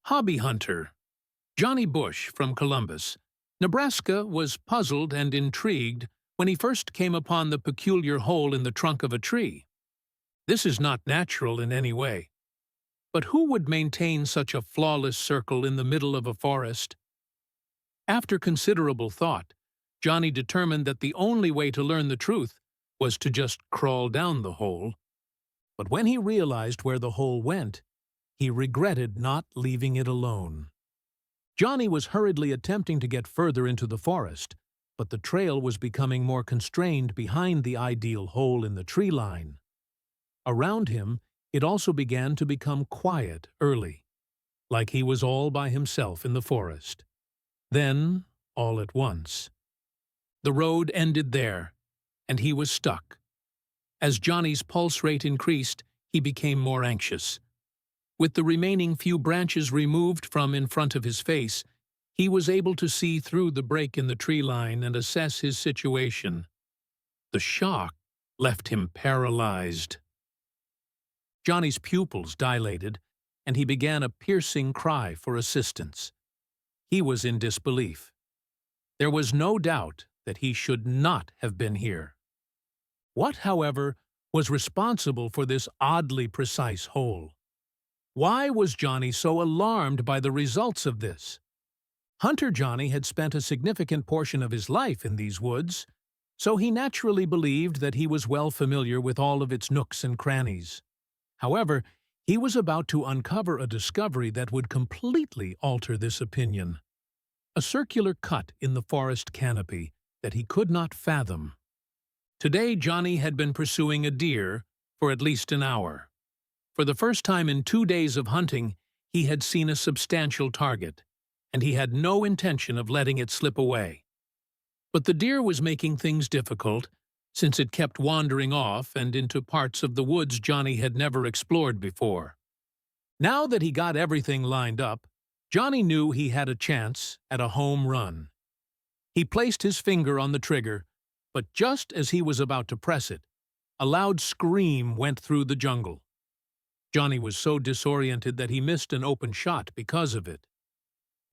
Hobby hunter Johnny Bush from Columbus, Nebraska was puzzled and intrigued when he first came upon the peculiar hole in the trunk of a tree. This is not natural in any way. But who would maintain such a flawless circle in the middle of a forest? After considerable thought, Johnny determined that the only way to learn the truth was to just crawl down the hole. But when he realized where the hole went, he regretted not leaving it alone. Johnny was hurriedly attempting to get further into the forest, but the trail was becoming more constrained behind the ideal hole in the tree line. Around him, it also began to become quiet early, like he was all by himself in the forest. Then, all at once, the road ended there, and he was stuck. As Johnny's pulse rate increased, he became more anxious. With the remaining few branches removed from in front of his face, he was able to see through the break in the tree line and assess his situation. The shock left him paralyzed. Johnny's pupils dilated, and he began a piercing cry for assistance. He was in disbelief. There was no doubt that he should not have been here. What, however, was responsible for this oddly precise hole? Why was Johnny so alarmed by the results of this? Hunter Johnny had spent a significant portion of his life in these woods, so he naturally believed that he was well familiar with all of its nooks and crannies. However, he was about to uncover a discovery that would completely alter this opinion. A circular cut in the forest canopy that he could not fathom. Today, Johnny had been pursuing a deer for at least an hour. For the first time in 2 days of hunting, he had seen a substantial target, and he had no intention of letting it slip away. But the deer was making things difficult, since it kept wandering off and into parts of the woods Johnny had never explored before. Now that he got everything lined up, Johnny knew he had a chance at a home run. He placed his finger on the trigger, but just as he was about to press it, a loud scream went through the jungle. Johnny was so disoriented that he missed an open shot because of it.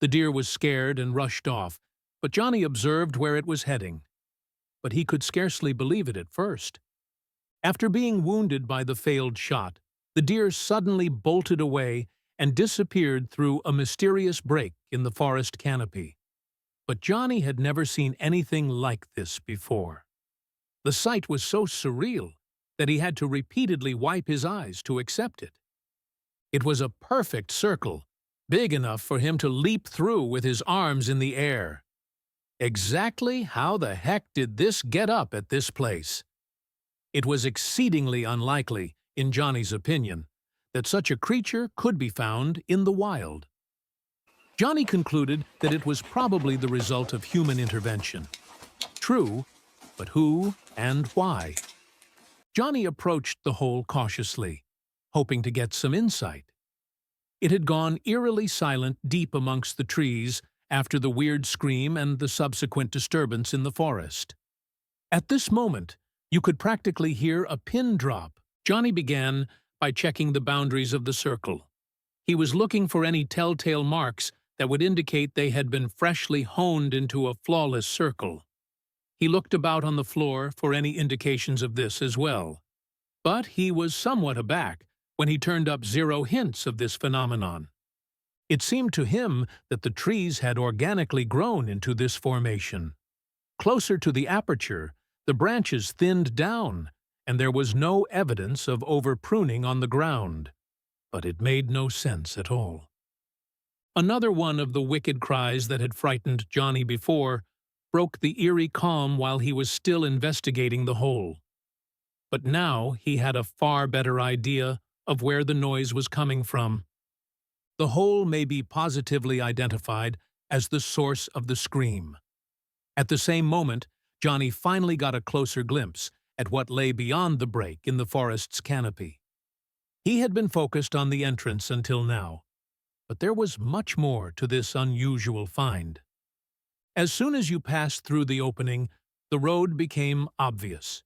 The deer was scared and rushed off, but Johnny observed where it was heading. But he could scarcely believe it at first. After being wounded by the failed shot, the deer suddenly bolted away and disappeared through a mysterious break in the forest canopy. But Johnny had never seen anything like this before. The sight was so surreal that he had to repeatedly wipe his eyes to accept it. It was a perfect circle, big enough for him to leap through with his arms in the air. Exactly how the heck did this get up at this place? It was exceedingly unlikely, in Johnny's opinion, that such a creature could be found in the wild. Johnny concluded that it was probably the result of human intervention. True, but who and why? Johnny approached the hole cautiously, hoping to get some insight. It had gone eerily silent deep amongst the trees after the weird scream and the subsequent disturbance in the forest. At this moment, you could practically hear a pin drop. Johnny began by checking the boundaries of the circle. He was looking for any telltale marks that would indicate they had been freshly honed into a flawless circle. He looked about on the floor for any indications of this as well. But he was somewhat aback when he turned up 0 hints of this phenomenon. It seemed to him that the trees had organically grown into this formation. Closer to the aperture, the branches thinned down, and there was no evidence of over-pruning on the ground. But it made no sense at all. Another one of the wicked cries that had frightened Johnny before broke the eerie calm while he was still investigating the hole. But now he had a far better idea of where the noise was coming from. The hole may be positively identified as the source of the scream. At the same moment, Johnny finally got a closer glimpse at what lay beyond the break in the forest's canopy. He had been focused on the entrance until now, but there was much more to this unusual find. As soon as you passed through the opening, the road became obvious.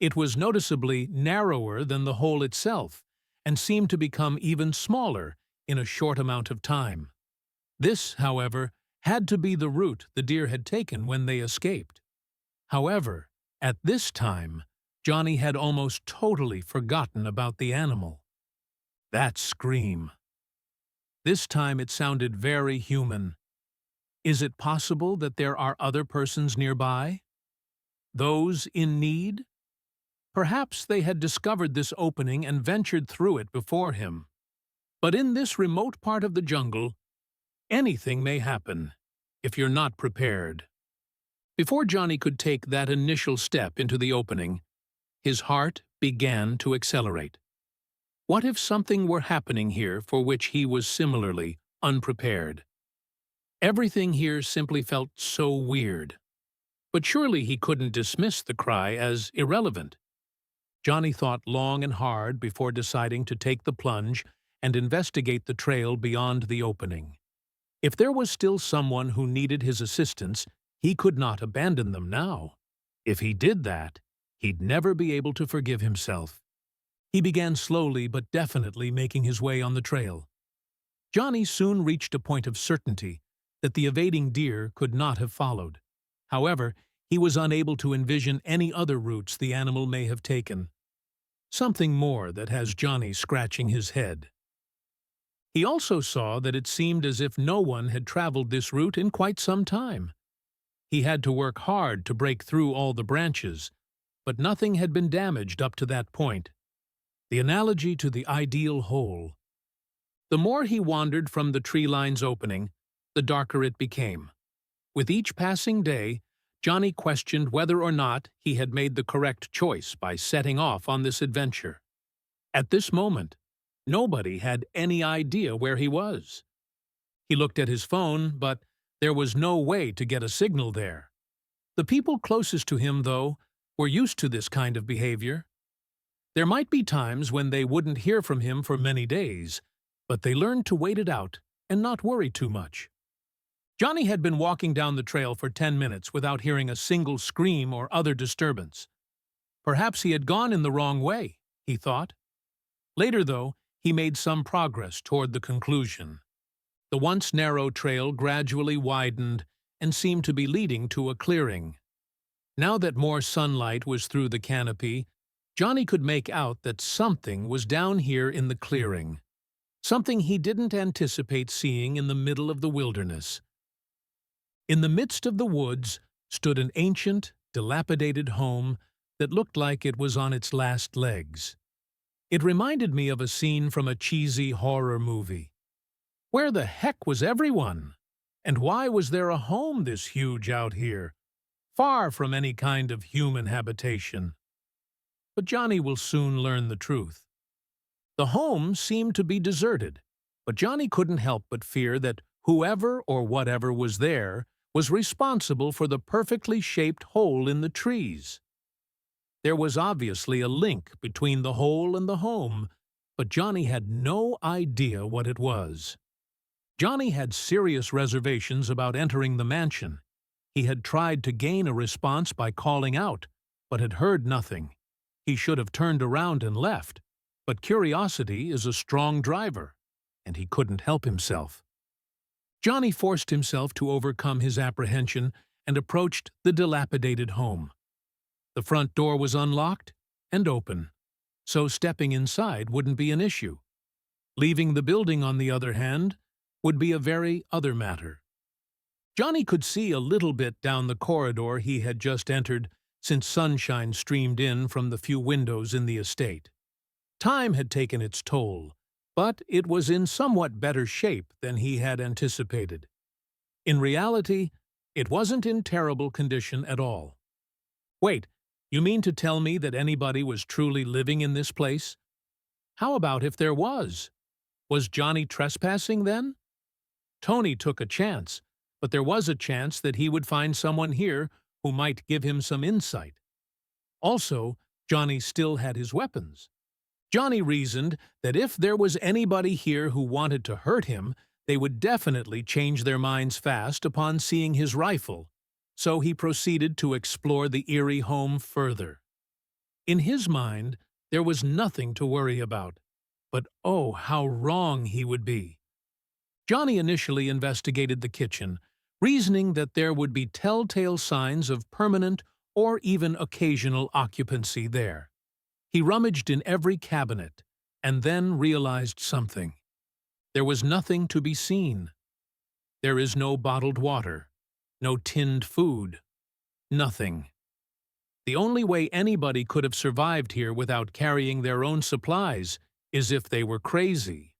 It was noticeably narrower than the hole itself, and seemed to become even smaller in a short amount of time. This, however, had to be the route the deer had taken when they escaped. However, at this time, Johnny had almost totally forgotten about the animal. That scream. This time it sounded very human. Is it possible that there are other persons nearby? Those in need? Perhaps they had discovered this opening and ventured through it before him. But in this remote part of the jungle, anything may happen if you're not prepared. Before Johnny could take that initial step into the opening, his heart began to accelerate. What if something were happening here for which he was similarly unprepared? Everything here simply felt so weird. But surely he couldn't dismiss the cry as irrelevant. Johnny thought long and hard before deciding to take the plunge and investigate the trail beyond the opening. If there was still someone who needed his assistance, he could not abandon them now. If he did that, he'd never be able to forgive himself. He began slowly but definitely making his way on the trail. Johnny soon reached a point of certainty that the evading deer could not have followed. However, he was unable to envision any other routes the animal may have taken. Something more that has Johnny scratching his head. He also saw that it seemed as if no one had traveled this route in quite some time. He had to work hard to break through all the branches, but nothing had been damaged up to that point. The analogy to the ideal hole. The more he wandered from the tree line's opening, the darker it became. With each passing day, Johnny questioned whether or not he had made the correct choice by setting off on this adventure. At this moment, nobody had any idea where he was. He looked at his phone, but there was no way to get a signal there. The people closest to him, though, were used to this kind of behavior. There might be times when they wouldn't hear from him for many days, but they learned to wait it out and not worry too much. Johnny had been walking down the trail for 10 minutes without hearing a single scream or other disturbance. Perhaps he had gone in the wrong way, he thought. Later, though, he made some progress toward the conclusion. The once narrow trail gradually widened and seemed to be leading to a clearing. Now that more sunlight was through the canopy, Johnny could make out that something was down here in the clearing. Something he didn't anticipate seeing in the middle of the wilderness. In the midst of the woods stood an ancient, dilapidated home that looked like it was on its last legs. It reminded me of a scene from a cheesy horror movie. Where the heck was everyone? And why was there a home this huge out here, far from any kind of human habitation? But Johnny will soon learn the truth. The home seemed to be deserted, but Johnny couldn't help but fear that whoever or whatever was there was responsible for the perfectly shaped hole in the trees. There was obviously a link between the hole and the home, but Johnny had no idea what it was. Johnny had serious reservations about entering the mansion. He had tried to gain a response by calling out, but had heard nothing. He should have turned around and left, but curiosity is a strong driver, and he couldn't help himself. Johnny forced himself to overcome his apprehension and approached the dilapidated home. The front door was unlocked and open, so stepping inside wouldn't be an issue. Leaving the building, on the other hand, would be a very other matter. Johnny could see a little bit down the corridor he had just entered, since sunshine streamed in from the few windows in the estate. Time had taken its toll, but it was in somewhat better shape than he had anticipated. In reality, it wasn't in terrible condition at all. Wait, you mean to tell me that anybody was truly living in this place? How about if there was? Was Johnny trespassing then? Tony took a chance, but there was a chance that he would find someone here who might give him some insight. Also, Johnny still had his weapons. Johnny reasoned that if there was anybody here who wanted to hurt him, they would definitely change their minds fast upon seeing his rifle, so he proceeded to explore the eerie home further. In his mind, there was nothing to worry about, but oh, how wrong he would be. Johnny initially investigated the kitchen, reasoning that there would be telltale signs of permanent or even occasional occupancy there. He rummaged in every cabinet, and then realized something. There was nothing to be seen. There is no bottled water, no tinned food, nothing. The only way anybody could have survived here without carrying their own supplies is if they were crazy.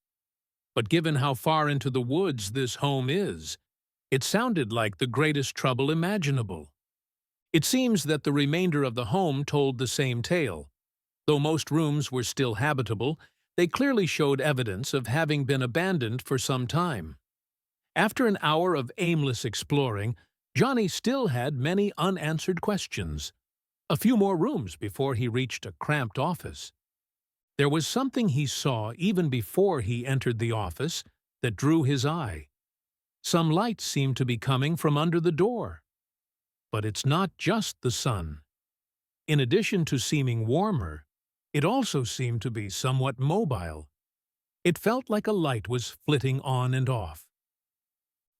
But given how far into the woods this home is, it sounded like the greatest trouble imaginable. It seems that the remainder of the home told the same tale. Though most rooms were still habitable, they clearly showed evidence of having been abandoned for some time. After an hour of aimless exploring, Johnny still had many unanswered questions. A few more rooms before he reached a cramped office. There was something he saw even before he entered the office that drew his eye. Some light seemed to be coming from under the door. But it's not just the sun. In addition to seeming warmer, it also seemed to be somewhat mobile. It felt like a light was flitting on and off.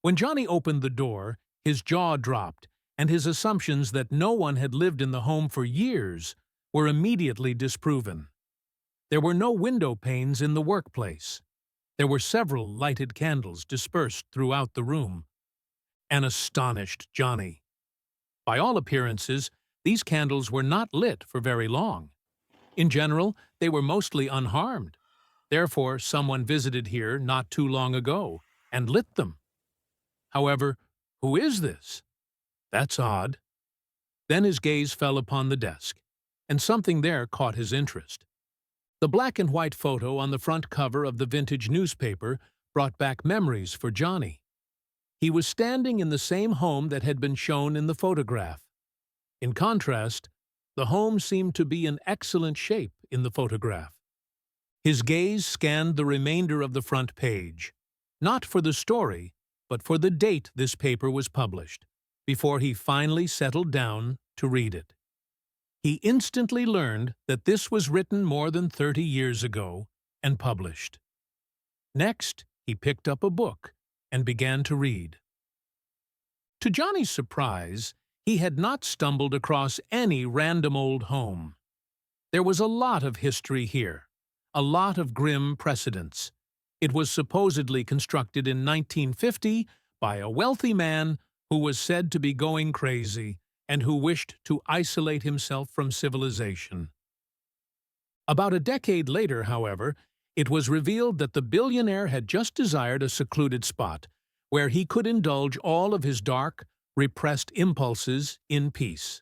When Johnny opened the door, his jaw dropped, and his assumptions that no one had lived in the home for years were immediately disproven. There were no window panes in the workplace. There were several lighted candles dispersed throughout the room. An astonished Johnny. By all appearances, these candles were not lit for very long. In general, they were mostly unharmed. Therefore, someone visited here not too long ago and lit them. However, who is this? That's odd. Then his gaze fell upon the desk, and something there caught his interest. The black and white photo on the front cover of the vintage newspaper brought back memories for Johnny. He was standing in the same home that had been shown in the photograph. In contrast, the home seemed to be in excellent shape in the photograph. His gaze scanned the remainder of the front page, not for the story, but for the date this paper was published, before he finally settled down to read it. He instantly learned that this was written more than 30 years ago and published. Next, he picked up a book and began to read. To Johnny's surprise, he had not stumbled across any random old home. There was a lot of history here, a lot of grim precedents. It was supposedly constructed in 1950 by a wealthy man who was said to be going crazy and who wished to isolate himself from civilization. About a decade later, however, it was revealed that the billionaire had just desired a secluded spot where he could indulge all of his dark, repressed impulses in peace.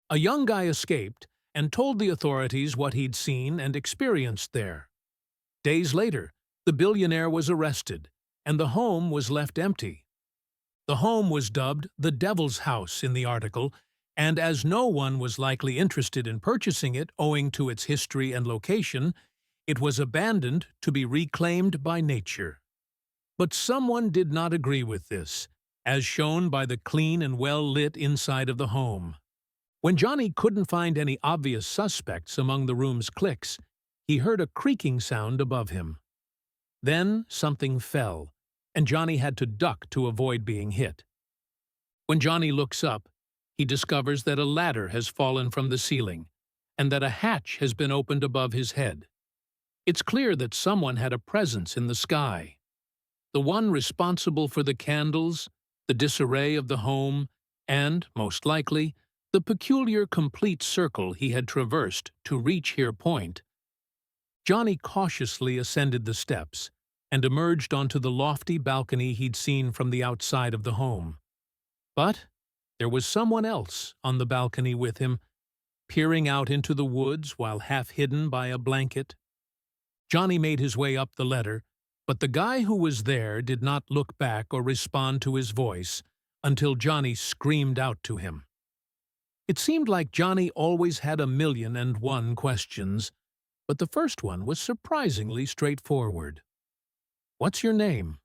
A young guy escaped and told the authorities what he'd seen and experienced there. Days later, the billionaire was arrested, and the home was left empty. The home was dubbed the Devil's House in the article, and as no one was likely interested in purchasing it owing to its history and location, it was abandoned to be reclaimed by nature. But someone did not agree with this, as shown by the clean and well-lit inside of the home. When Johnny couldn't find any obvious suspects among the room's cliques, he heard a creaking sound above him. Then something fell, and Johnny had to duck to avoid being hit. When Johnny looks up, he discovers that a ladder has fallen from the ceiling, and that a hatch has been opened above his head. It's clear that someone had a presence in the sky. The one responsible for the candles, the disarray of the home, and, most likely, the peculiar complete circle he had traversed to reach here point. Johnny cautiously ascended the steps and emerged onto the lofty balcony he'd seen from the outside of the home. But there was someone else on the balcony with him, peering out into the woods while half hidden by a blanket. Johnny made his way up the ladder, but the guy who was there did not look back or respond to his voice until Johnny screamed out to him. It seemed like Johnny always had 1,000,001 questions, but the first one was surprisingly straightforward. "What's your name?"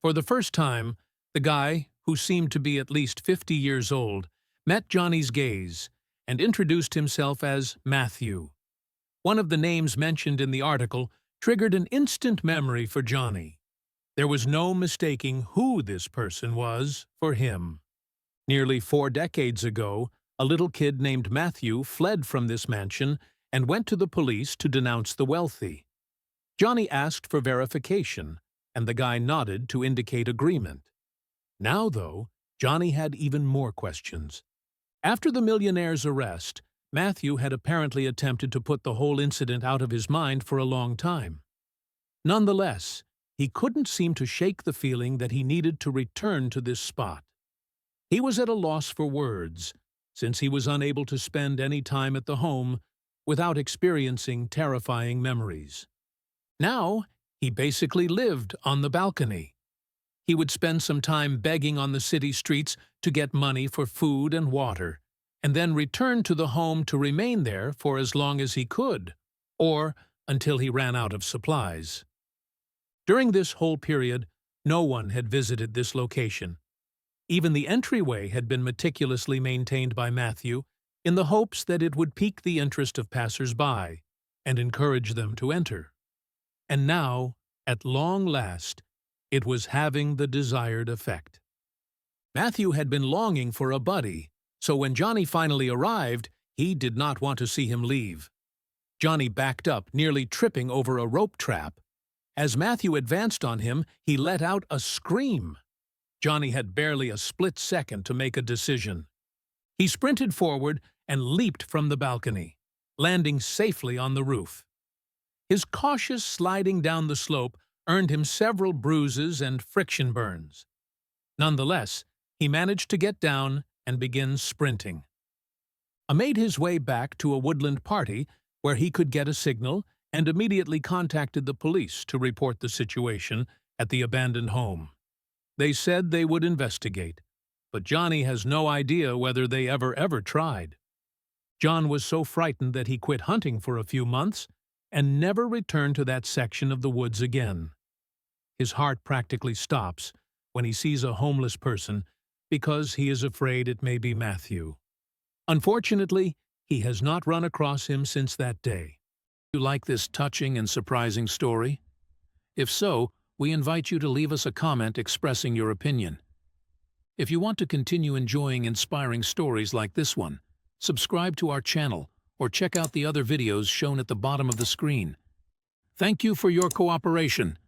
For the first time, the guy, who seemed to be at least 50 years old, met Johnny's gaze and introduced himself as Matthew. One of the names mentioned in the article triggered an instant memory for Johnny. There was no mistaking who this person was for him. Nearly 4 decades ago, a little kid named Matthew fled from this mansion and went to the police to denounce the wealthy. Johnny asked for verification, and the guy nodded to indicate agreement. Now, though, Johnny had even more questions. After the millionaire's arrest, Matthew had apparently attempted to put the whole incident out of his mind for a long time. Nonetheless, he couldn't seem to shake the feeling that he needed to return to this spot. He was at a loss for words, since he was unable to spend any time at the home without experiencing terrifying memories. Now, he basically lived on the balcony. He would spend some time begging on the city streets to get money for food and water, and then return to the home to remain there for as long as he could, or until he ran out of supplies. During this whole period, no one had visited this location. Even the entryway had been meticulously maintained by Matthew in the hopes that it would pique the interest of passers-by and encourage them to enter. And now, at long last, it was having the desired effect. Matthew had been longing for a buddy, so when Johnny finally arrived, he did not want to see him leave. Johnny backed up, nearly tripping over a rope trap. As Matthew advanced on him, he let out a scream. Johnny had barely a split second to make a decision. He sprinted forward and leaped from the balcony, landing safely on the roof. His cautious sliding down the slope earned him several bruises and friction burns. Nonetheless, he managed to get down and begin sprinting. He made his way back to a woodland party where he could get a signal and immediately contacted the police to report the situation at the abandoned home. They said they would investigate, but Johnny has no idea whether they ever tried. John was so frightened that he quit hunting for a few months and never returned to that section of the woods again. His heart practically stops when he sees a homeless person because he is afraid it may be Matthew. Unfortunately, he has not run across him since that day. Do you like this touching and surprising story? If so, we invite you to leave us a comment expressing your opinion. If you want to continue enjoying inspiring stories like this one, subscribe to our channel or check out the other videos shown at the bottom of the screen. Thank you for your cooperation,